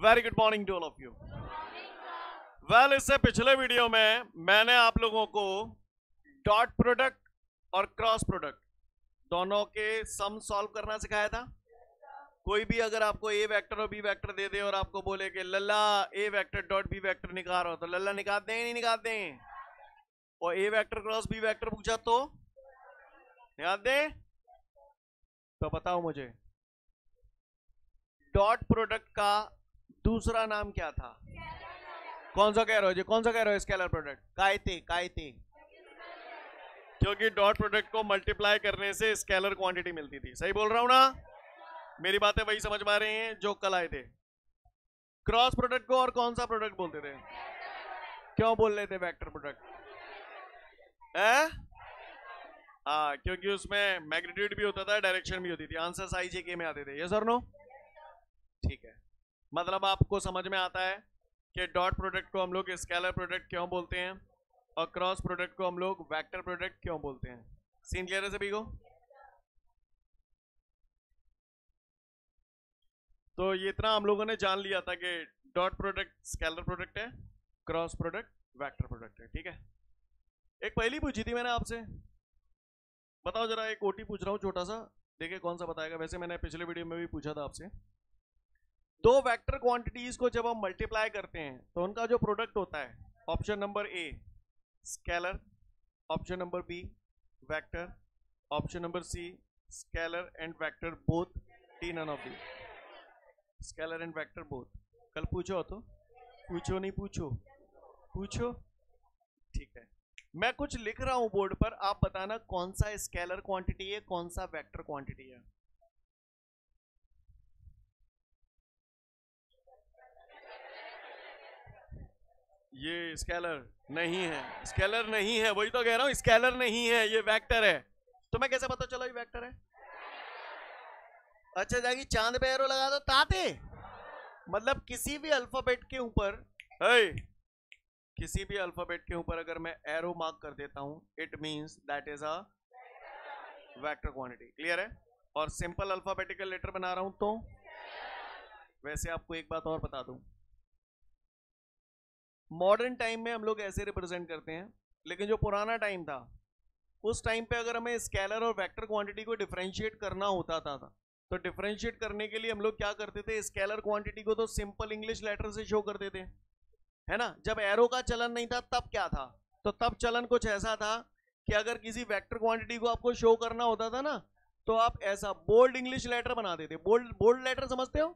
Very good morning to all of you. Well, इससे पिछले video में मैंने आप लोगों को डॉट प्रोडक्ट और क्रॉस प्रोडक्ट दोनों के सम सॉल्व करना सिखाया था। कोई भी अगर आपको ए वेक्टर और बी वेक्टर दे दे और आपको बोले कि लल्ला ए वेक्टर डॉट बी वेक्टर निकालो, तो लल्ला निकाल दें नहीं निकाल दें? और A vector cross B vector पूछा तो निकाल दें? तो बताओ मुझे, डॉट प्रोडक्ट का दूसरा नाम क्या था? कौन सा कह रहे हो जी? कौन सा कह रहे हो? Scalar product. कायते। क्योंकि डॉट प्रोडक्ट को मल्टीप्लाई करने से स्केलर क्वांटिटी मिलती थी। सही बोल रहा हूं ना? मेरी बातें वही समझ में आ रही हैं जो कल आए थे। क्रॉस प्रोडक्ट को और कौन सा प्रोडक्ट बोलते थे? क्यों बोल रहे थे वेक्टर प्रोडक्ट? हाँ, क्योंकि उसमें मैग्नीट्यूड भी होता था, डायरेक्शन भी होती थी, आंसर आई जे के में आते थे। Yes or no? ठीक है, मतलब आपको समझ में आता है कि डॉट प्रोडक्ट को हम लोग स्केलर प्रोडक्ट क्यों बोलते हैं और क्रॉस प्रोडक्ट को हम लोग वेक्टर प्रोडक्ट क्यों बोलते हैं। सीन क्लियर है सभी को? तो ये इतना हम लोगों ने जान लिया था कि डॉट प्रोडक्ट स्केलर प्रोडक्ट है, क्रॉस प्रोडक्ट वेक्टर प्रोडक्ट है। ठीक है, एक पहली पूछी थी मैंने आपसे, बताओ जरा। एक ओटी पूछ रहा हूं छोटा सा, देखिए कौन सा बताएगा। वैसे मैंने पिछले वीडियो में भी पूछा था आपसे। दो वेक्टर क्वांटिटीज को जब हम मल्टीप्लाई करते हैं तो उनका जो प्रोडक्ट होता है, option number A scalar, option number B vector, option number C scalar and vector both, D none of the. Scalar and vector both. कल पूछो तो पूछो, नहीं पूछो। ठीक है, मैं कुछ लिख रहा हूं बोर्ड पर, आप बताना कौन सा स्केलर क्वांटिटी है, कौन सा वेक्टर क्वांटिटी है। ये स्केलर नहीं है, स्केलर नहीं है, वही तो कह रहा हूं, स्केलर नहीं है, ये वेक्टर है। तो मैं कैसे पता चला ये वेक्टर है? अच्छा, जाके चांद पे एरो लगा दो ताते। मतलब किसी भी अल्फाबेट के ऊपर, किसी भी अल्फाबेट के ऊपर अगर मैं एरो मार्क कर देता हूं, it means that is a vector quantity. Clear है? और सिंपल अल्फाबेटिकल लेटर बना रहा हूं तो वैसे आपको एक बात और बता दूं, मॉडर्न टाइम में हम लोग ऐसे रिप्रेजेंट करते हैं, लेकिन जो पुराना टाइम था उस टाइम पे अगर हमें स्केलर और वेक्टर क्वांटिटी को डिफरेंशिएट करना होता था तो डिफरेंशिएट करने के लिए हम लोग क्या करते थे? स्केलर क्वांटिटी को तो सिंपल इंग्लिश लेटर से शो करते थे, है ना? जब एरो का चलन नहीं था तब क्या था? तो तब चलन कुछ ऐसा था कि अगर किसी वेक्टर क्वांटिटी को आपको शो करना होता था ना, तो आप ऐसा बोल्ड इंग्लिश लेटर बना देते। बोल्ड लेटर समझते हो?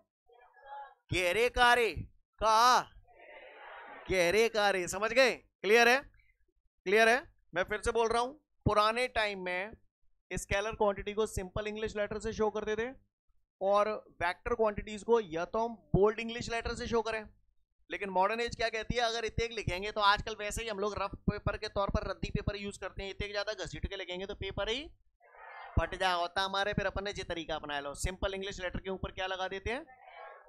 गहरे कारे का, गहरे कारे, समझ गए? क्लियर है? क्लियर है? मैं फिर से बोल रहा हूं, पुराने टाइम में स्केलर क्वांटिटी को सिंपल इंग्लिश लेटर से शो करते थे और वेक्टर क्वांटिटीज को या तो हम बोल्ड इंग्लिश लेटर से शो करें। लेकिन मॉडर्न एज क्या कहती है? अगर इतने लिखेंगे तो आजकल वैसे ही हम लोग रफ पेपर के तौर पर रद्दी पेपर यूज करते हैं, इतने ज्यादा घसीट के लिखेंगे तो पेपर ही फट जा होता हमारे। फिर अपन ने जो तरीका अपना लो, सिंपल इंग्लिश लेटर के ऊपर क्या लगा देते हैं?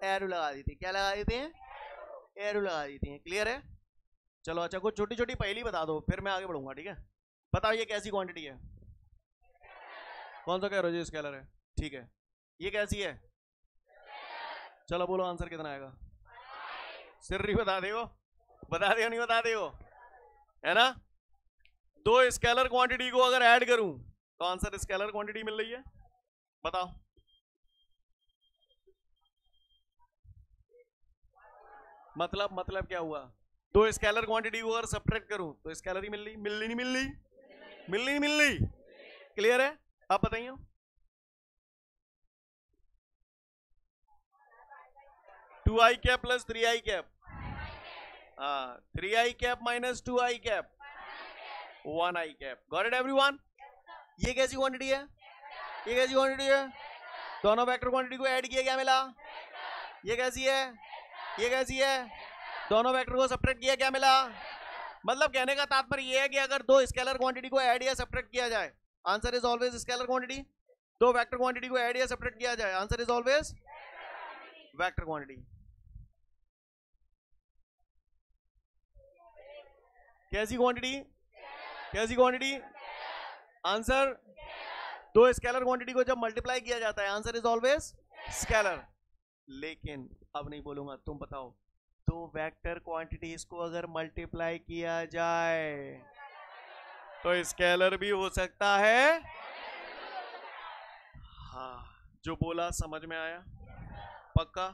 एरो लगा देते हैं। क्या लगा देते हैं? एरो लगा देते हैं। क्लियर है? चलो अच्छा, कुछ छोटी छोटी पहली बता दो, फिर मैं आगे बढ़ूंगा। ठीक है, बताओ ये कैसी क्वांटिटी है? कौन सा कह रहे हो जी? स्केलर है। ठीक है, ये कैसी है? चलो बोलो आंसर कितना आएगा? सिर्री बता दे, नहीं बता दे, है ना? दो स्केलर क्वांटिटी को अगर ऐड करूं तो आंसर स्केलर क्वांटिटी मिल रही है। बताओ मतलब क्या हुआ? दो स्केलर क्वांटिटी को अगर सब्ट्रैक्ट करूं तो स्केलर ही मिल रही। क्लियर है? आप बताइए। Two I cap plus 3i cap, 3i cap minus 2i cap, 1i cap. Got it everyone? ये कैसी क्वांटिटी है? ये कैसी क्वांटिटी है? दोनों वेक्टर क्वांटिटी को ऐड किया, क्या मिला? ये कैसी है? ये कैसी है? दोनों वेक्टर को सब्ट्रैक्ट किया, क्या मिला? मतलब कहने का तात्पर्य ये है कि अगर दो स्केलर क्वांटिटी को ऐड या सब्ट्रैक्ट किया जाए, answer is always scalar quantity. दो वेक्टर क्वांटिटी को ऐड या सब्ट्रैक्ट किया जाए, answer is always vector quantity. कैसी क्वांटिटी? कैसी क्वांटिटी? आंसर, दो स्केलर क्वांटिटी को जब मल्टीप्लाई किया जाता है, आंसर इज ऑलवेज स्केलर। लेकिन अब नहीं बोलूंगा, तुम बताओ, दो वेक्टर क्वांटिटीज को अगर मल्टीप्लाई किया जाए तो स्केलर भी हो सकता है। हाँ, जो बोला समझ में आया? पक्का?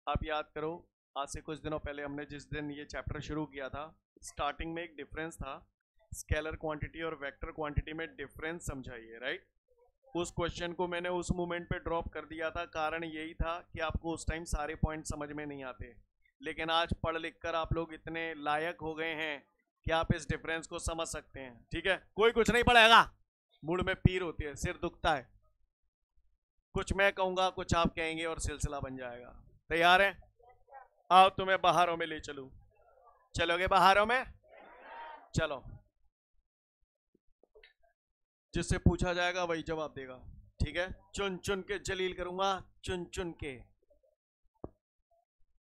आप याद करो, आज से कुछ दिनों पहले हमने जिस दिन ये चैप्टर शुरू किया था, स्टार्टिंग में एक डिफरेंस था, स्केलर क्वांटिटी और वेक्टर क्वांटिटी में डिफरेंस समझाइए, राइट? उस क्वेश्चन को मैंने उस मोमेंट पे ड्रॉप कर दिया था, कारण यही था कि आपको उस टाइम सारे पॉइंट समझ में नहीं आते। लेकिन आज पढ़ लिख कर आप लोग इतने लायक हो गए हैं कि आप इस डिफरेंस को समझ सकते हैं, ठीक है? कोई कुछ नहीं पढ़ेगा, मूड में पीर होती है, सिर दुखता है, कुछ मैं कहूंगा कुछ आप कहेंगे और सिलसिला बन जाएगा। तैयार है? आओ तुम्हें बाहरों में ले चलूं। चलोगे बाहरों में? चलो, जिससे पूछा जाएगा वही जवाब देगा, ठीक है? चुन चुन के जलील करूंगा, चुन चुन के।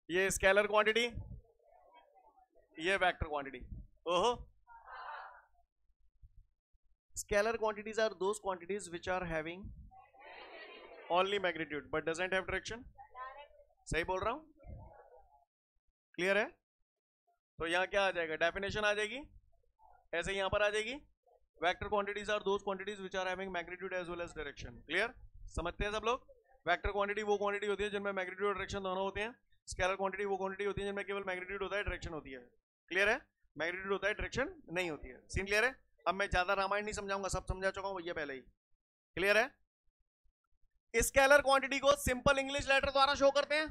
ये स्केलर क्वांटिटी, ये वेक्टर क्वांटिटी। ओहो, scalar quantities are those quantities which are having only magnitude but doesn't have direction. सही बोल रहा हूं? क्लियर है? तो यहां क्या आ जाएगा? डेफिनेशन आ जाएगी, ऐसे यहां पर आ जाएगी, vector quantities are those quantities which are having magnitude as well as direction. Clear? समझते हैं सब लोग? वेक्टर क्वांटिटी वो क्वांटिटी होती है जिनमें मैग्नीट्यूड और डायरेक्शन दोनों होते हैं। स्केलर क्वांटिटी वो क्वांटिटी होती है जिनमें केवल मैग्नीट्यूड होता है, डायरेक्शन होती है। क्लियर है? मैग्नीट्यूड होता है, डायरेक्शन नहीं होती है। सीन क्लियर है? अब मैं ज्यादा रामायण नहीं समझाऊंगा, सब समझा चुका हूं भैया पहले ही। क्लियर है? स्केलर क्वांटिटी को सिंपल इंग्लिश लेटर द्वारा शो करते हैं,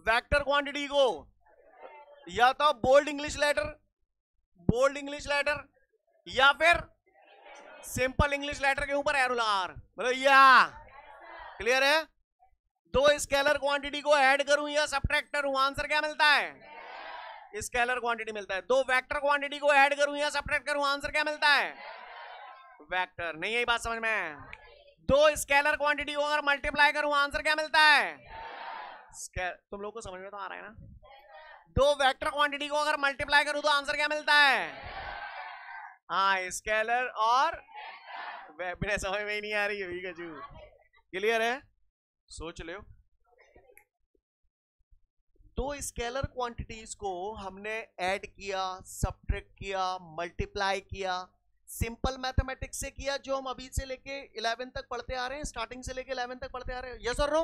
वेक्टर क्वांटिटी को या तो बोल्ड इंग्लिश लेटर या फिर सिंपल इंग्लिश लेटर के ऊपर एरो लगा, मतलब या। क्लियर है? दो स्केलर क्वांटिटी को ऐड करूं या सब्ट्रैक्ट करूं, आंसर क्या मिलता है? स्केलर क्वांटिटी मिलता है। दो वेक्टर क्वांटिटी को ऐड करूं या सब्ट्रैक्ट करूं, आंसर क्या मिलता है? वेक्टर। नहीं यही बात समझ में? दो स्केलर क्वांटिटी को अगर मल्टीप्लाई करूं, आंसर क्या मिलता है? तुम लोग को समझ में तो आ रहा है ना? दो वेक्टर क्वांटिटी को अगर मल्टीप्लाई करूं तो आंसर क्या मिलता है? हाँ, स्केलर और बिना समझ में ही नहीं आ रही है। क्लियर है? सोच लो, दो स्केलर क्वांटिटीज को हमने ऐड किया, सब्ट्रैक्ट किया, मल्टीप्लाई किया, सिंपल मैथमेटिक्स से किया, जो हम अभी से लेके 11 तक पढ़ते आ रहे हैं, स्टार्टिंग से लेके 11 तक पढ़ते आ रहे हैं। Yes or no?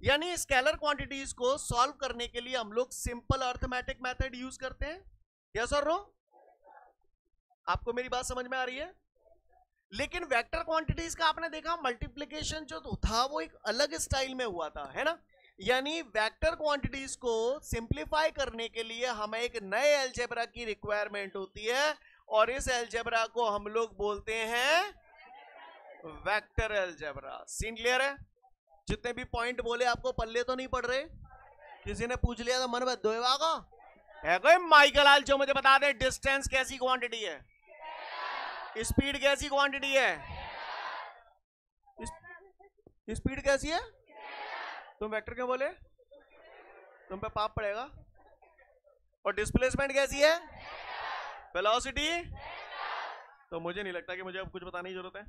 यानी स्केलर क्वांटिटीज को सॉल्व करने के लिए हम लोग सिंपल अर्थमेटिक मेथड यूज करते हैं। Yes or no? आपको मेरी बात समझ में आ रही है? लेकिन वेक्टर क्वांटिटीज का आपने देखा, मल्टीप्लिकेशन जो था वो एक अलग स्टाइल में हुआ था, है ना? यानी वेक्टर क्वांटिटीज को सिंप्लीफाई करने के लिए हमें एक नए अलजेब्रा की रिक्वायरमेंट होती है, और इस अलजेब्रा को हम लोग बोलते हैं वेक्टर अलजेब्रा। सीन क्लियर है? जितने भी पॉइंट बोले आपको पल्ले तो नहीं पड़ रहे? किसी ने पूछ लिया तो मन में दोएगा का है कोई? माइकल आल जो मुझे बता दे, डिस्टेंस कैसी क्वांटिटी है, स्पीड कैसी क्वांटिटी है? स्पीड कैसी है? तुम वेक्टर क्यों बोले? तुम पे पाप पड़ेगा। और डिस्प्लेसमेंट कैसी है? वेलोसिटी। तो मुझे नहीं लगता कि मुझे अब कुछ बताने की जरूरत है।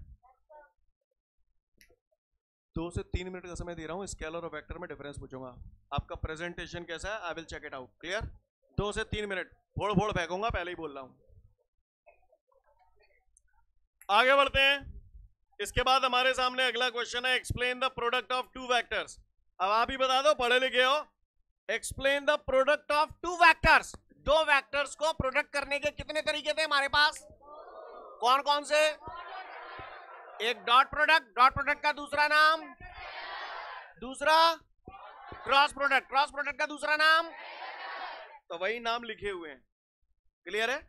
2 से 3 मिनट का समय दे रहा हूं, स्केलर और वेक्टर में डिफरेंस पूछूंगा। आपका प्रेजेंटेशन कैसा है? I will check it out. Clear? 2 से 3 मिनट फोड़ फोड़ फेंकूंगा, पहले ही बोल रहा हूं। आगे बढ़ते हैं। इसके बाद हमारे सामने अगला क्वेश्चन है, explain the product of two vectors. अब आप ही बता दो, पढ़े लिखे हो। Explain the product of two vectors. दो वेक्टर्स को प्रोडक्ट करने के कितने तरीके थे हमारे पास? कौन कौन से? एक डॉट प्रोडक्ट, डॉट प्रोडक्ट का दूसरा नाम, दूसरा क्रॉस प्रोडक्ट, क्रॉस प्रोडक्ट का दूसरा नाम, तो वही नाम लिखे हुए हैं। क्लियर है?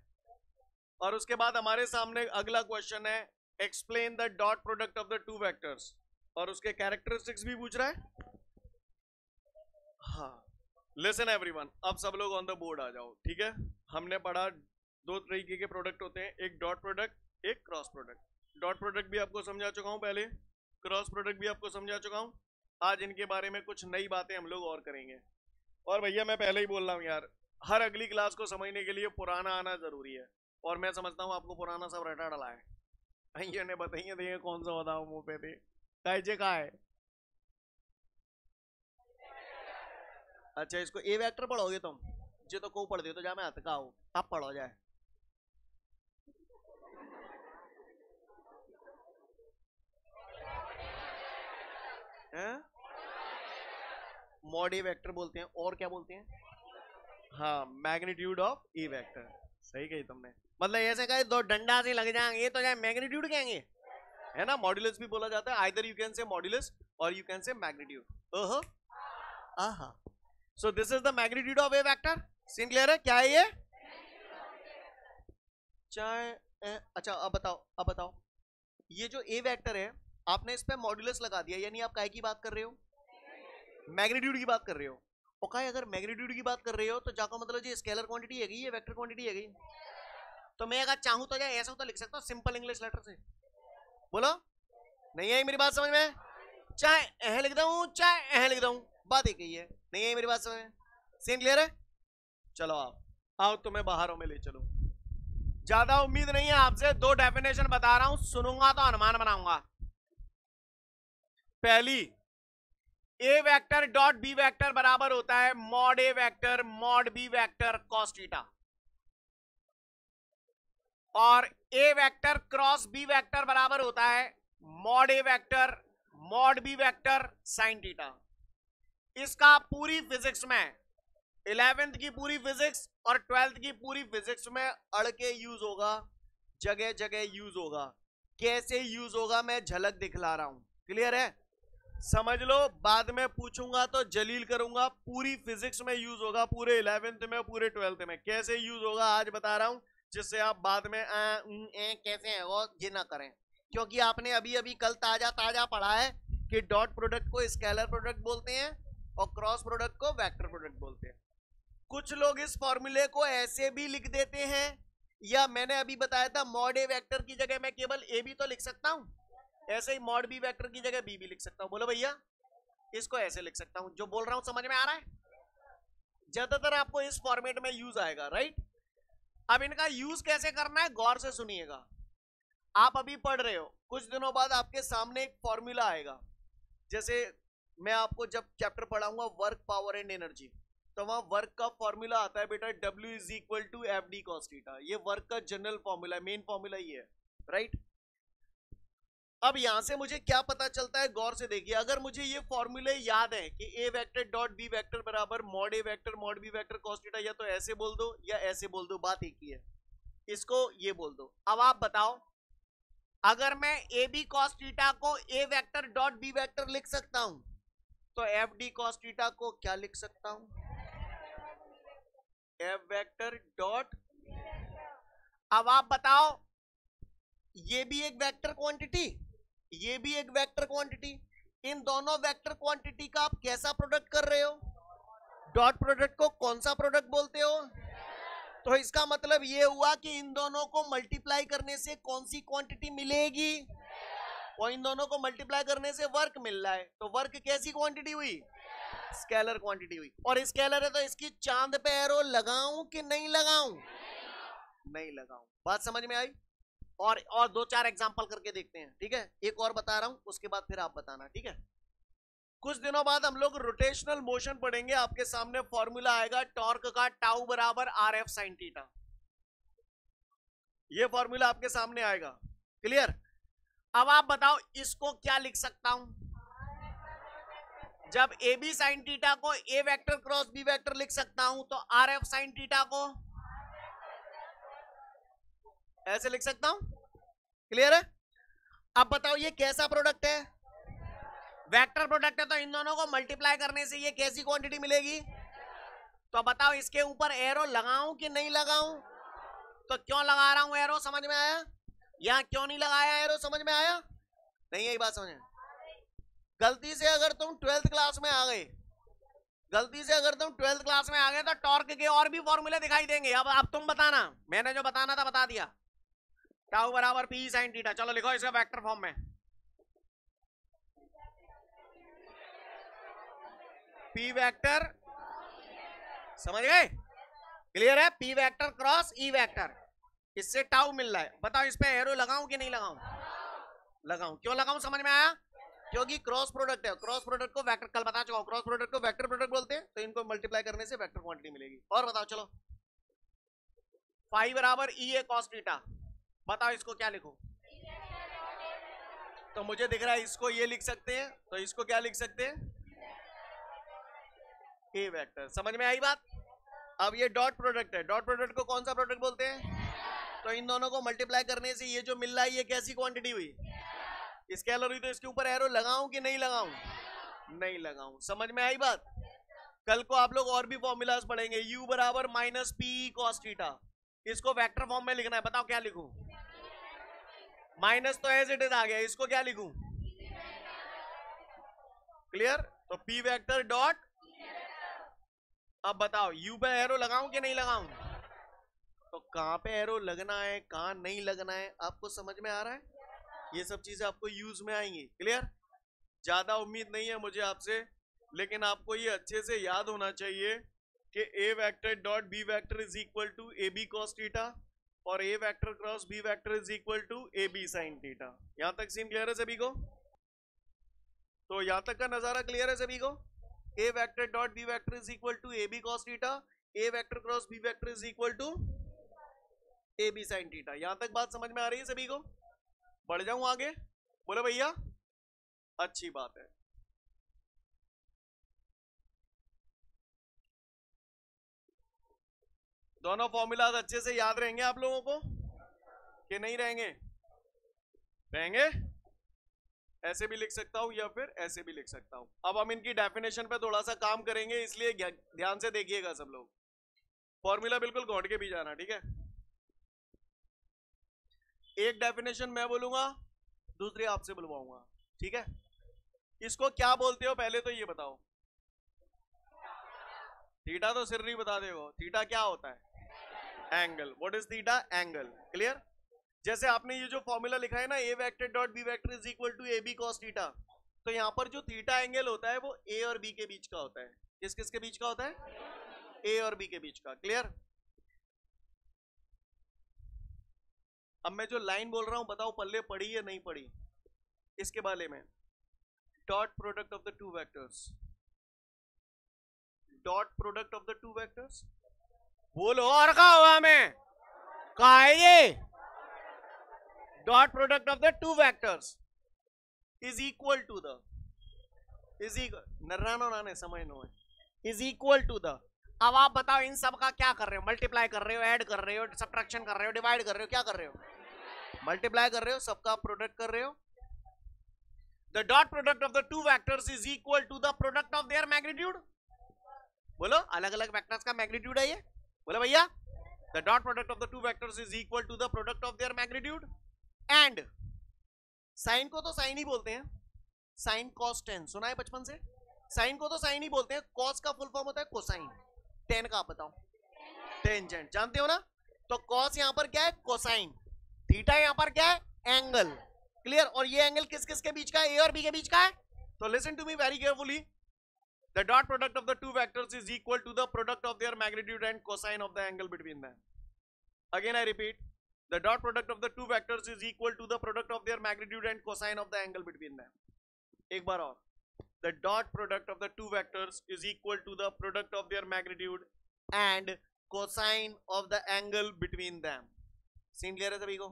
और उसके बाद हमारे सामने अगला क्वेश्चन है, explain the dot product of the two vectors, और उसके कैरेक्टरिस्टिक्स भी पूछ रहा है। हाँ, लिसन एवरीवन, अब सब लोग ऑन द बोर्ड आ जाओ, ठीक है? हमने पढ़ा दो तरीके के प्रोडक्ट होते हैं, एक डॉट प्रोडक्ट, एक क्रॉस प्रोडक्ट। डॉट प्रोडक्ट भी आपको समझा चुका हूं पहले, क्रॉस प्रोडक्ट भी आपको समझा चुका हूं। आज इनके बारे में कुछ नई बातें हम लोग और करेंगे। और भैया मैं पहले ही बोल रहा हूं यार, हर अगली क्लास को समझने के लिए पुराना आना जरूरी है, और मैं समझता हूं आपको पुराना सब रटा डला है। ये ने बताइए देखिए कौन सा होता मुंह पे थे कायजे का है। अच्छा इसको ए वेक्टर पढ़ोगे तुम? जे तो को पढ़ दे तो जा मैं हाथ का हूं, अब पढ़ो जाए। मॉड ए वेक्टर बोलते हैं, और क्या बोलते हैं? हाँ, मैग्नीट्यूड ऑफ ए वेक्टर। सही कही तुमने, मतलब ऐसे कहे दो डंडा से लग जाएंगे तो जाए मैग्नीट्यूड कहेंगे, है ना? मॉड्यूलस भी बोला जाता है, either you can say modulus or you can say magnitude. ओहो आहा, so this is the magnitude of a vector. Scene clear है? क्या है ये? चाहे अच्छा अब बताओ ये जो ए वेक्टर है आपने इस पे मॉड्यूलस लगा दिया, यानी आप काहे की बात कर रहे हो? मैग्नीट्यूड की बात कर रहे हो। और काहे अगर मैग्नीट्यूड की बात कर रहे हो तो जाको मतलब ये स्केलर क्वांटिटी है गई, ये वेक्टर क्वांटिटी है गई। तो मैं अगर चाहूं तो जाए ऐसा तो लिख सकता हूं सिंपल इंग्लिश लेटर से। बोलो, नहीं आई मेरी बात समझ में? चाहे एह लिख दूं चाहे एह लिख दूं, बात एक ही है। नहीं आई मेरी बात समझ में? सीन क्लियर है? चलो आओ तुम्हें बाहरों में ले चलो। ज्यादा उम्मीद नहीं है आपसे, दो डेफिनेशन बता रहा हूं, सुनूंगा तो अनुमान बनाऊंगा। पहली, A vector dot B vector बराबर होता है mod A vector mod B vector cos theta, और A vector cross B vector बराबर होता है mod A vector mod B vector sine theta. इसका पूरी फिजिक्स में 11th की पूरी फिजिक्स और 12th की पूरी फिजिक्स में अड़ के यूज होगा, जगह जगह यूज होगा। कैसे यूज होगा मैं झलक दिखला रहा हूं, क्लियर है? समझ लो, बाद में पूछूंगा तो जलील करूंगा। पूरी फिजिक्स में यूज होगा, पूरे 11th में पूरे 12th में। कैसे यूज होगा आज बता रहा हूं, जिससे आप बाद में कैसे है वो ये ना करें, क्योंकि आपने अभी अभी कल ताजा पढ़ा है कि डॉट प्रोडक्ट को स्केलर प्रोडक्ट बोलते हैं और क्रॉस प्रोडक्ट को वेक्टर प्रोडक्ट बोलते हैं। कुछ लोग इस फॉर्मूले को ऐसे भी लिख देते हैं, या मैंने अभी बताया था मॉड ए वेक्टर की जगह मैं केवल ए भी तो लिख सकता हूं, ऐसे ही मॉड बी वेक्टर की जगह बी भी लिख सकता हूं। बोलो भैया, इसको ऐसे लिख सकता हूं। जो बोल रहा हूं समझ में आ रहा है? ज्यादातर आपको इस फॉर्मेट में यूज आएगा, राइट? अब इनका यूज कैसे करना है गौर से सुनिएगा। आप अभी पढ़ रहे हो, कुछ दिनों बाद आपके सामने एक फॉर्मूला आएगा। जैसे मैं आपको जब चैप्टर पढ़ाऊंगा वर्क पावर एंड एनर्जी, तो वहां वर्क का फॉर्मूला आता है बेटा W is equal to F D cos theta. ये वर्क का जनरल फॉर्मूला है, मेन फॉर्मूला ये है, राइट? अब यहां से मुझे क्या पता चलता है, गौर से देखिए। अगर मुझे ये फॉर्मूले याद है कि A vector dot B vector बराबर mod A vector mod B vector cos theta, या तो ऐसे बोल दो या ऐसे बोल दो, बात एक ही है। इसको ये बोल दो। अब आप बताओ, अगर मैं ए बी कॉस थीटा को ए वेक्टर डॉट बी वेक्टर लिख सकता हूं, तो एफ डी कॉस थीटा को क्या लिख सकता हूं? F vector dot. अब आप बताओ, ये भी एक वेक्टर क्वांटिटी, ये भी एक वेक्टर क्वांटिटी, इन दोनों वेक्टर क्वांटिटी का आप कैसा प्रोडक्ट कर रहे हो? डॉट प्रोडक्ट को कौन सा प्रोडक्ट बोलते हो? तो इसका मतलब ये हुआ कि इन दोनों को मल्टीप्लाई करने से कौन सी क्वांटिटी मिलेगी? और इन दोनों को मल्टीप्लाई करने से वर्क मिल रहा है, तो वर्क कैसी क्वांटिटी हुई? स्केलर क्वांटिटी हुई। और स्केलर है तो इसकी चांद पे एरो लगाऊं कि नहीं लगाऊं? नहीं लगाऊं। बात समझ में आई? और दो चार एग्जांपल करके देखते हैं, ठीक है? एक और बता रहा हूं, उसके बाद फिर आप बताना, ठीक है? कुछ दिनों बाद हम लोग रोटेशनल मोशन पढ़ेंगे। आपके सामने फॉर्मूला आएगा टॉर्क का, टाउ बराबर आर एफ साइन थीटा। ये फॉर्मूला आपके सामने आएगा, क्लियर? अब आप बताओ, इसको क्या लिख सकता हूं? जब ए बी साइन थीटा को ए वेक्टर क्रॉस बी वेक्टर लिख सकता हूं, तो आर एफ साइन थीटा को ऐसे लिख सकता हूं, क्लियर है? अब बताओ, ये कैसा प्रोडक्ट है? वेक्टर प्रोडक्ट है, तो इन दोनों को मल्टीप्लाई करने से ये कैसी क्वांटिटी मिलेगी? तो बताओ, इसके ऊपर एरो लगाऊं कि नहीं लगाऊं? तो क्यों लगा रहा हूं एरो, समझ में आया? यहां क्यों नहीं लगाया एरो, समझ में आया? नहीं, यही बात समझ में? गलती से अगर तुम 12th क्लास में आ गए, गलती से अगर तुम 12th क्लास में आ गए, तो टॉर्क के और भी फॉर्मूले दिखाई देंगे। अब तुम बताना, मैंने जो बताना था बता दिया। टाउ बराबर पी साइन थीटा। चलो लिखो इसका वेक्टर फॉर्म में, पी वेक्टर, समझ गए? क्लियर है? P vector cross E vector, इससे टाउ मिल रहा है। बताओ, इस पे एरो लगाऊं कि नहीं लगाऊं? लगाऊं। क्यों लगाऊं, समझ में आया? क्योंकि क्रॉस प्रोडक्ट है, क्रॉस प्रोडक्ट को वेक्टर, कल बता चुका हूं, क्रॉस प्रोडक्ट को वेक्टर प्रोडक्ट बोलते हैं, तो इनको मल्टीप्लाई करने से वेक्टर क्वांटिटी मिलेगी। और बताओ चलो, फाई बराबर ई ए कॉस थीटा, बताओ इसको क्या लिखूं? तो मुझे दिख रहा है इसको ये लिख सकते हैं, तो इसको क्या लिख सकते हैं? ए वेक्टर। समझ में आई बात? अब ये डॉट प्रोडक्ट है, डॉट प्रोडक्ट को कौन सा प्रोडक्ट बोलते हैं? तो इन दोनों को मल्टीप्लाई करने से ये जो मिल रहा है ये कैसी क्वांटिटी हुई? स्केलर हुई। तो इसके ऊपर एरो लगाऊं कि नहीं लगाऊं? नहीं लगाऊं। समझ में आई बात? कल को आप लोग और भी फॉर्मूलाज पढ़ेंगे। u बराबर माइनस पी कॉस थीटा, इसको वेक्टर फॉर्म में लिखना है, बताओ क्या लिखूं? माइनस तो एज इट इज आ गया, इसको क्या लिखूं? क्लियर? तो p वेक्टर डॉट, अब बताओ u पे एरो लगाऊं कि नहीं लगाऊं? तो कहां पे एरो लगना है, कहां नहीं लगना है, आपको समझ में आ रहा है? ये सब चीजें आपको यूज में आएंगी। क्लियर? ज्यादा उम्मीद नहीं है मुझे आपसे, लेकिन आपको ये अच्छे से याद होना चाहिए कि a vector dot b vector is equal to A B cos theta और a vector cross b vector is equal to A B sine theta. यहां तक सीन क्लियर है सभी को? तो यहां तक का नजारा क्लियर है सभी को? a vector dot b vector is equal to A B cos theta, a vector cross b vector is equal to A B sine theta. यहां तक बात समझ में आ रही है सभी को? बढ़ जाऊं आगे? बोलो भैया, अच्छी बात है। दोनों फॉर्मूलाज अच्छे से याद रहेंगे आप लोगों को कि नहीं रहेंगे? रहेंगे। ऐसे भी लिख सकता हूं या फिर ऐसे भी लिख सकता हूं। अब हम इनकी डेफिनेशन पे थोड़ा सा काम करेंगे, इसलिए ध्यान से देखिएगा सब लोग। फॉर्मूला बिल्कुल घोट के भी जाना, ठीक है? एक डेफिनेशन मैं बोलूंगा, दूसरी आपसे बुलवाऊंगा, ठीक है? इसको क्या बोलते हो पहले तो ये बताओ। थीटा तो सिर नहीं बता देगा, थीटा क्या होता है? Angle. What is theta? Angle. Clear? जैसे आपने ये जो फॉर्मूला लिखा है ना, A vector dot B vector is equal to A B cos theta, तो यहां पर जो थीटा एंगल होता है वो ए और बी के बीच का होता है। किस किस के बीच का होता है? ए और बी के बीच का। क्लियर? अब मैं जो लाइन बोल रहा हूं बताओ पल्ले पड़ी या नहीं पड़ी इसके बारे में। Dot product of the two vectors, dot product of the two vectors. बोलो, और कहा हुआ मैं? कहा है ये? Dot product of the two vectors is equal to the, is नर्रानो नाने समझ नो है, इज इक्वल टू द। अब आप बताओ इन सब का क्या कर रहे हो? मल्टीप्लाई कर रहे हो, ऐड कर रहे हो, सब्ट्रैक्शन कर रहे हो, डिवाइड कर रहे हो, क्या कर रहे हो? मल्टीप्लाई कर रहे हो, सबका प्रोडक्ट कर रहे हो। The dot product of the two vectors is equal to the product of their magnitude. बोलो, अलग अलग वेक्टर्स का मैग्नीट्यूड है ये। बोलो भैया, the dot product of the two vectors is equal to the product of their magnitude. And sine को तो साइन ही बोलते हैं, साइन कॉस टेन सुना है बचपन से? साइन को तो साइन ही बोलते हैं, कॉस का फुल फॉर्म होता है कोसाइन, टेन का आप बताओ? टेंजेंट। जानते हो ना? तो कॉस यहां पर क्या है? कोसाइन। थीटा यहां पर क्या है? एंगल। क्लियर? और ये एंगल किस किस के बीच का है? ए और बी के बीच का है। तो listen to me very carefully. The dot product of the two vectors is equal to the product of their magnitude and cosine of the angle between them. Again I repeat, the dot product of the two vectors is equal to the product of their magnitude and cosine of the angle between them. एक बार और, the dot product of the two vectors is equal to the product of their magnitude and cosine of the angle between them. Scene clear है सभी को?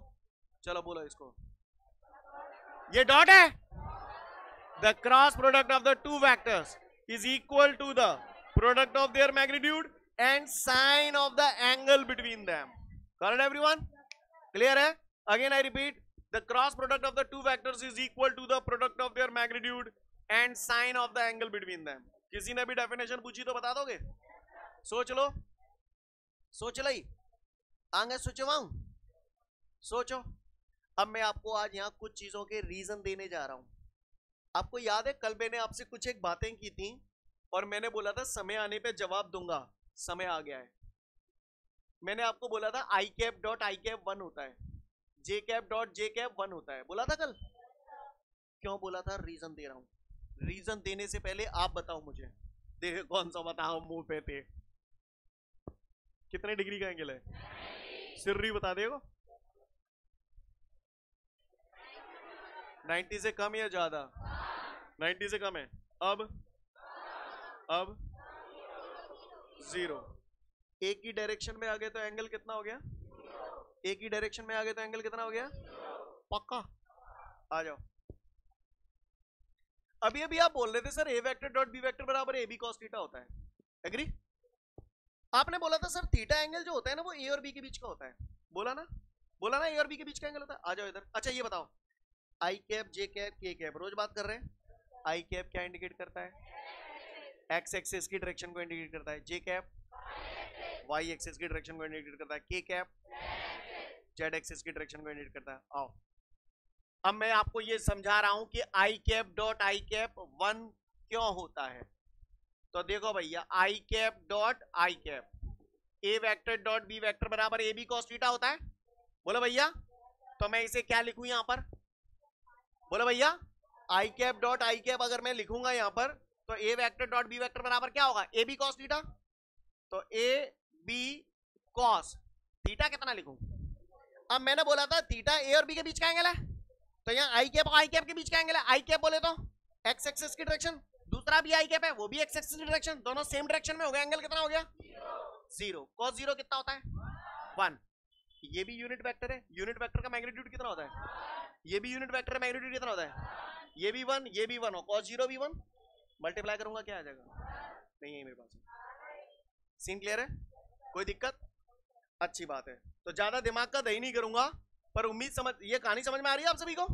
चलो बोलो इसको। ये dot है, the cross product of the two vectors is equal to the product of their magnitude and sine of the angle between them. Correct everyone? Clear hai? Again I repeat, the cross product of the two vectors is equal to the product of their magnitude and sine of the angle between them. किसी ने भी definition पूछी तो बता दोगे? सोच लो, सोच ली आगे सोचवाऊं? सोचो। अब मैं आपको आज यहाँ कुछ चीजों के रीजन देने जा रहा हूं। आपको याद है कल मैंने आपसे कुछ एक बातें की थी और मैंने बोला था समय आने पे जवाब दूंगा। समय आ गया है। मैंने आपको बोला था आई कैप डॉट आई कैप 1 होता है, जे कैप डॉट जे कैप 1 होता है। बोला था कल? क्यों बोला था? रीजन दे रहा हूं। रीजन देने से पहले आप बताओ मुझे, देखे कौन सा बताओ मुंह पे थे। कितने डिग्री का एंगल है? सिर्री बता देगा। 90 से कम या ज्यादा? 90 से कम है। अब 0। एक ही डायरेक्शन में आ गए तो एंगल कितना हो गया? एक ही डायरेक्शन में आ गए तो एंगल कितना हो गया? पक्का? आ जाओ। अभी अभी आप बोल रहे थे सर ए वेक्टर डॉट बी वेक्टर बराबर ए बी कॉस थीटा होता है, एग्री? आपने बोला था सर थीटा एंगल जो होता है ना वो ए और बी के बीच का होता है, बोला ना ए और बी के बीच का एंगल होता है। आ जाओ इधर। अच्छा ये बताओ, आई कैप जे कैप के कैप रोज बात कर रहे हैं। आई कैप क्या इंडिकेट करता है? एक्स एक्सिस की डायरेक्शन को इंडिकेट करता है। जे कैप वाई एक्सिस की डायरेक्शन को इंडिकेट करता है। के कैप जेड एक्सिस की डायरेक्शन को इंडिकेट करता है। आओ अब मैं आपको ये समझा रहा हूं कि I cap dot I cap 1 क्यों होता है। तो देखो भैया, I cap dot I cap A vector dot B vector बराबर ए बी कॉस थीटा होता है। बोलो भैया, तो मैं इसे क्या लिखूं यहां पर? बोलो भैया, I cap dot I cap अगर मैं लिखूंगा यहां पर तो A vector dot B vector बराबर क्या होगा? A B cos theta. तो ए बी कॉस थीटा कितना लिखूं? अब मैंने बोला था थीटा ए और बी के बीच का एंगल है, तो यहाँ आई कैप और आई कैप के बीच का एंगल है। आई कैप बोले तो एक्स एक्सिस की डायरेक्शन, दूसरा भी आई कैप है वो भी एक्स एक्सिस की डायरेक्शन, दोनों सेम डायरेक्शन में हो गया। एंगल कितना हो गया? 0। cos 0 कितना होता है? 1। ये भी यूनिट वेक्टर है, यूनिट वेक्टर का मैग्नीट्यूड कितना होता है? ये भी यूनिट वेक्टर का मैग्नीट्यूड कितना होता है? ये भी 1, ये भी 1 हो, cos 0 भी 1। मल्टीप्लाई करूंगा क्या आ जाएगा? नहीं है मेरे पास। सीन क्लियर है? कोई दिक्कत? अच्छी बात है। तो ज्यादा दिमाग का दही नहीं करूंगा, पर उम्मीद समझ, ये कहानी समझ में आ रही है आप सभी को?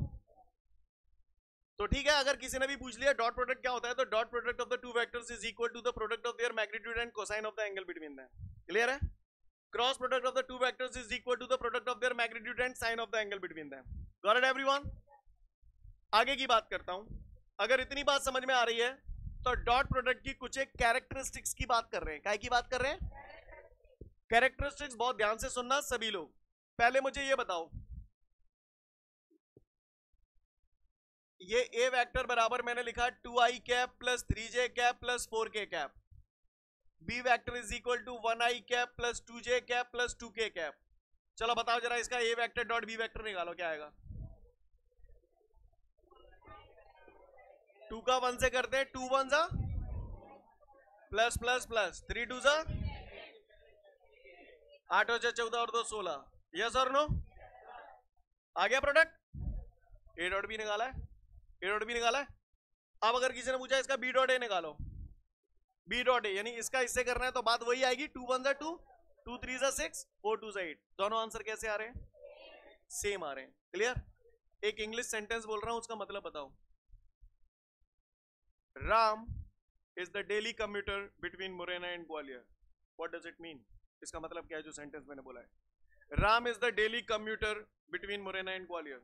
तो ठीक है, अगर किसी ने भी पूछ लिया डॉट प्रोडक्ट क्या होता है, तो dot product of the two vectors is equal to the product of their magnitude and cosine of the angle between them. Clear है? Cross product of the two vectors is equal to the product of their magnitude and sine of the angle between them. Got it everyone? आगे की बात करता हूं। अगर इतनी बात समझ में आ रही है तो डॉट प्रोडक्ट की कुछ एक कैरेक्टरिस्टिक्स की बात कर रहे हैं। क्या की बात कर रहे हैं? कैरेक्टरिस्टिक्स। बहुत ध्यान से सुनना सभी लोग। पहले मुझे ये बताओ, ये ए वेक्टर बराबर मैंने लिखा 2i cap plus 3j cap plus 4k cap. B vector is equal to 1i cap plus 2j cap plus 2k cap. चलो बताओ जरा इसका A vector dot B vector निकालो, क्या आएगा? 2 का 1 से करते हैं, 2 1 जा प्लस प्लस प्लस 3 2 जा 8 हो जाए 14 और 2 16। Yes or no? आ गया प्रोडक्ट? ए डॉट बी निकाला है, ए डॉट बी निकाला है। अब अगर किसी ने पूछा इसका बी डॉट ए निकालो, बी डॉट ए यानी इसका इससे करना है तो बात वही आएगी। 2 1 जा 2, 2 3 जा 6, 4 2 जा 8। दोनों आंसर कैसे आ रहे हैं? सेम आ रहे हैं। क्लियर? एक इंग्लिश सेंटेंस बोल रहा हूं, उसका मतलब बताओ। Ram is the daily commuter between Morena and Gwalior. What does it mean? इसका मतलब क्या है जो सेंटेंस मैंने बोला है? Ram is the daily commuter between Morena and Gwalior.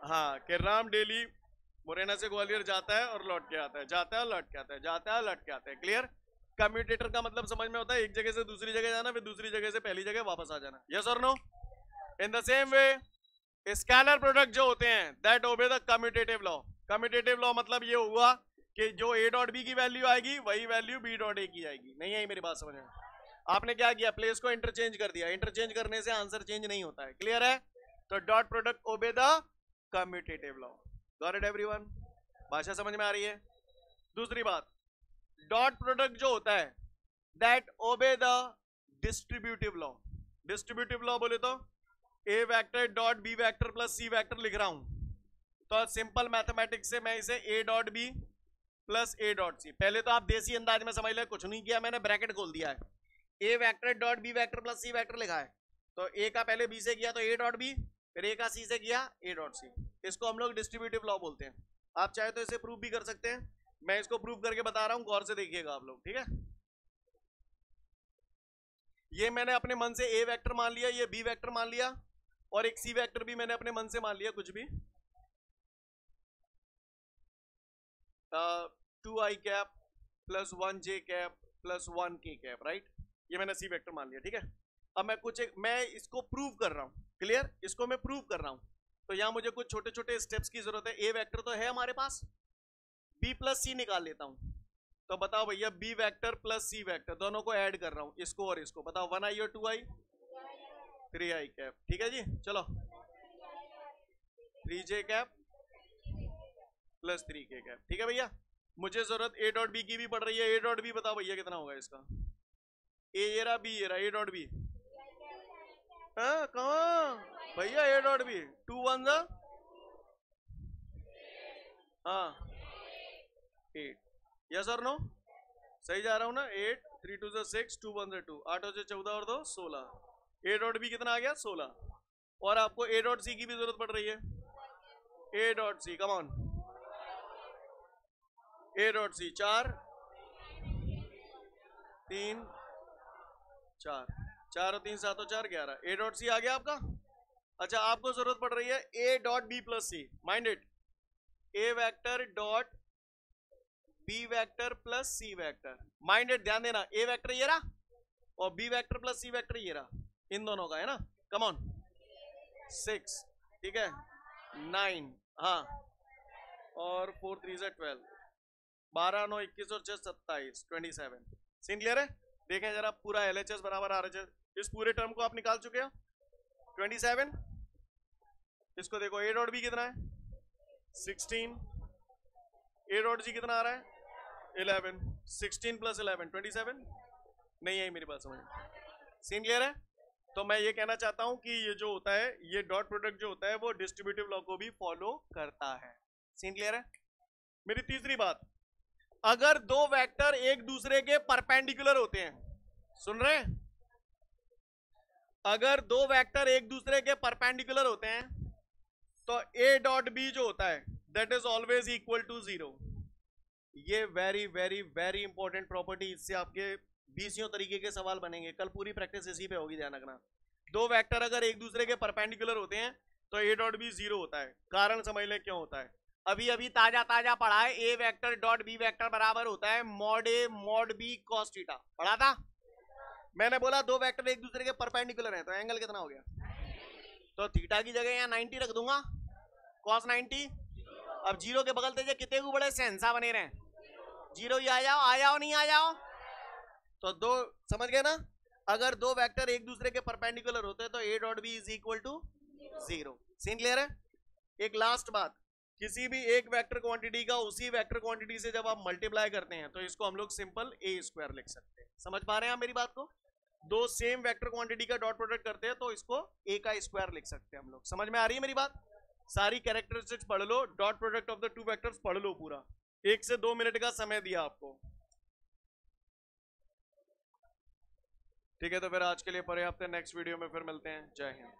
हाँ, कि राम डेली मुरैना से ग्वालियर जाता है और लौट के आता है, जाता है और लौट के आता है, जाता है और लौट के आता है। क्लियर? कम्यूटेटर का मतलब समझ में होता है एक जगह से दूसरी जगह जाना, फिर दूसरी जगह से पहली जगह वापस आ जाना। Yes or no? In the same way scalar product जो होते हैं that obey the commutative law. Commutative law मतलब ये हुआ कि जो ए डॉट बी की वैल्यू आएगी वही वैल्यू बी डॉट ए की आएगी। नहीं आई मेरी बात समझ में? आपने क्या किया? प्लेस को इंटरचेंज कर दिया। इंटरचेंज करने से आंसर चेंज नहीं होता है। क्लियर है? तो डॉट प्रोडक्ट ओबे the commutative law. Got it everyone? भाषा समझ में आ रही है? दूसरी बात, डॉट प्रोडक्ट जो होता है that obey the distributive law. Distributive law बोले तो A vector dot B vector plus C vector लिख रहा हूं, तो सिंपल मैथमेटिक्स से मैं इसे A dot B plus A dot C, पहले तो आप देसी अंदाज में समझ ले, कुछ नहीं किया मैंने, ब्रैकेट खोल दिया है। A vector dot B vector plus C vector लिखा है, तो ए का पहले बी से किया तो ए डॉट बी, फिर ए का सी से किया ए डॉट सी। इसको हम लोग डिस्ट्रीब्यूटिव लॉ बोलते हैं। आप चाहे तो इसे प्रूव भी कर सकते हैं, मैं इसको प्रूव करके बता रहा हूं, गौर से देखिएगा आप लोग। ठीक है? ये मैंने अपने मन से ए वेक्टर मान लिया, ये बी वेक्टर मान लिया, और एक सी वेक्टर भी मैंने अपने मन से मान लिया, कुछ भी 2i cap plus 1j cap plus 1k cap, right? ये मैंने सी वेक्टर मान लिया। ठीक है? अब मैं इसको प्रूव कर रहा हूं। क्लियर? इसको मैं प्रूव कर रहा हूं, तो यहां मुझे कुछ छोटे छोटे स्टेप्स की जरूरत है। ए वेक्टर तो है हमारे पास, बी प्लस सी निकाल लेता हूं। तो बताओ भैया, B vector plus C vector दोनों को ऐड कर रहा हूं, इसको और इसको। बताओ 1i और 2i? 3i cap. ठीक है जी, चलो 3j कैप प्लस 3 के कैप। ठीक है भैया, मुझे जरूरत ए डॉट बी की भी पड़ रही है। ए डॉट बी बताओ भैया कितना होगा इसका। ए ये रहा, बी ये रहा, ए डॉट बी कहाँ भैया, ए डॉट बी 2 1 जा, हाँ 8, यस और नो, सही जा रहा हूं ना। 8 3 2 जा 6 2 1 जा 2, 8 हो जाए 14 और 2 16। ए डॉट बी कितना आ गया 16। और आपको ए डॉट सी की भी जरूरत पड़ रही है। A dot C come on, A dot C 4 3 4 4 और 3 7 और 4 11। ए डॉट सी आ गया आपका। अच्छा, आपको जरूरत पड़ रही है A dot B plus C. Mind it, A vector dot B vector plus C vector. Mind it, ध्यान देना, ए वेक्टर ये रहा और B vector plus C vector ये रहा, इन दोनों का है ना। कम ऑन 6, ठीक है 9, हाँ और 4 3 से 12, 12 9 21 और 6 27 27। सीन क्लियर है। देखें जरा पूरा एलएचएस बराबर आरएचएस, इस पूरे टर्म को आप निकाल चुके हो 27। इसको देखो, ए डॉट बी कितना है 16, ए डॉट जी कितना आ रहा है 11, 16 प्लस 11 27। नहीं आई मेरी बात समझ, सीन क्लियर है। तो मैं ये कहना चाहता हूं कि ये जो होता है, ये डॉट प्रोडक्ट जो होता है वो डिस्ट्रीब्यूटिव लॉ को भी फॉलो करता है। सीन क्लियर है। मेरी तीसरी बात, अगर दो वेक्टर एक दूसरे के परपेंडिकुलर होते हैं, सुन रहे हैं, अगर दो वेक्टर एक दूसरे के परपेंडिकुलर होते हैं तो ए डॉट बी जो होता है that is always equal to 0। ये very very very important property, इससे आपके 20 तरीके के सवाल बनेंगे। कल पूरी प्रैक्टिस इसी पे होगी, ध्यान रखना। दो वेक्टर अगर एक दूसरे के परपेंडिकुलर होते हैं तो ए डॉट बी 0 होता है। कारण समझ ले क्यों होता है। अभी अभी ताजा ताजा पढ़ा है, A vector dot B vector बराबर होता है mod A mod B cos theta, पढ़ा था मैंने। बोला दो वेक्टर एक दूसरे के परपेंडिकुलर हैं तो एंगल कितना हो गया, तो थीटा की जगह यहाँ 90 रख दूंगा, कॉस 90। अब 0 के बगल से कितने को बड़े सेंसा बने रहे, 0 ही आ जाओ नहीं आ जाओ। तो दो, समझ गए ना, अगर दो वेक्टर एक दूसरे के परपेंडिकुलर होते हैं तो A dot B is equal to 0। Scene clear है। एक लास्ट बात, किसी भी एक वेक्टर क्वांटिटी का उसी वेक्टर क्वांटिटी से जब आप मल्टीप्लाई करते हैं तो इसको हम लोग सिंपल ए स्क्वायर लिख सकते हैं। समझ पा रहे हैं आप मेरी बात को। दो सेम वेक्टर क्वांटिटी का डॉट प्रोडक्ट करते हैं तो इसको ए का स्क्वायर लिख सकते हैं हम लोग। समझ में आ रही है मेरी बात। सारी कैरेक्टरिस्टिक्स पढ़ लो, dot product of the two vectors पढ़ लो पूरा। 1 से 2 मिनट का समय दिया आपको, ठीक है। तो फिर आज के लिए पर्याप्त है, नेक्स्ट वीडियो में फिर मिलते हैं। जय हिंद।